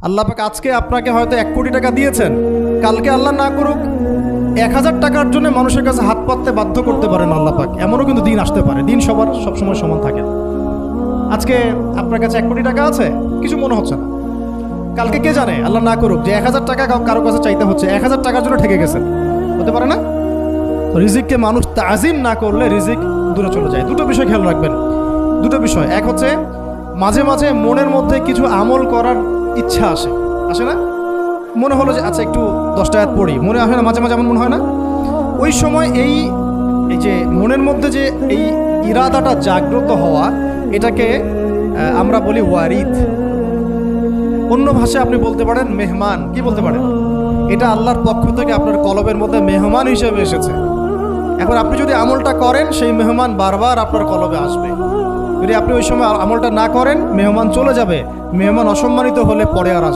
আল্লাহ পাক আজকে আপনাকে হয়তো 1 কোটি টাকা দিয়েছেন, কালকে আল্লাহ না করুক 1000 টাকার জন্য মানুষের কাছে হাত পাততে বাধ্য করতে পারেন আল্লাহ পাক। এমনও কিন্তু দিন আসতে পারে, দিন সবার সবসময় সমান থাকে। আজকে আপনার কাছে 1 কোটি টাকা আছে, কিছু মনে হচ্ছে না। কালকে কে জানে, আল্লাহ না করুক, যে 1000 টাকা কারো কাছে চাইতে হচ্ছে, 1000 টাকার জন্য ঠেকে গেছেন, হতে পারে না? তো রিজিককে মানুষ তাজিম না করলে রিজিক দূরে চলে যায়। দুটো বিষয় খেয়াল রাখবেন, দুটো বিষয়। এক হচ্ছে মাঝে মাঝে মনের মধ্যে কিছু আমল করার ইচ্ছা আসে না? মনে হলো যে আচ্ছা একটু 10টা আয়াত পড়ি, মনে আসে না? মাঝে মাঝে এমন মনে হয় না? ওই সময় এই যে মনের মধ্যে যে এই ইরাদাটা জাগ্রত হওয়া, এটাকে আমরা বলি ওয়ারিদ। অন্য ভাষায় আপনি বলতে পারেন মেহমান। কি বলতে পারেন? এটা আল্লাহর পক্ষ থেকে আপনার কলবের মধ্যে মেহমান হিসেবে এসেছে। এখন আপনি যদি আমলটা করেন, সেই মেহমান বারবার আপনার কলবে আসবে। যদি আপনি ওই সময় আমলটা না করেন, মেহমান চলে যাবে। মেহমান অসম্মানিত হলে পরে আর আসবে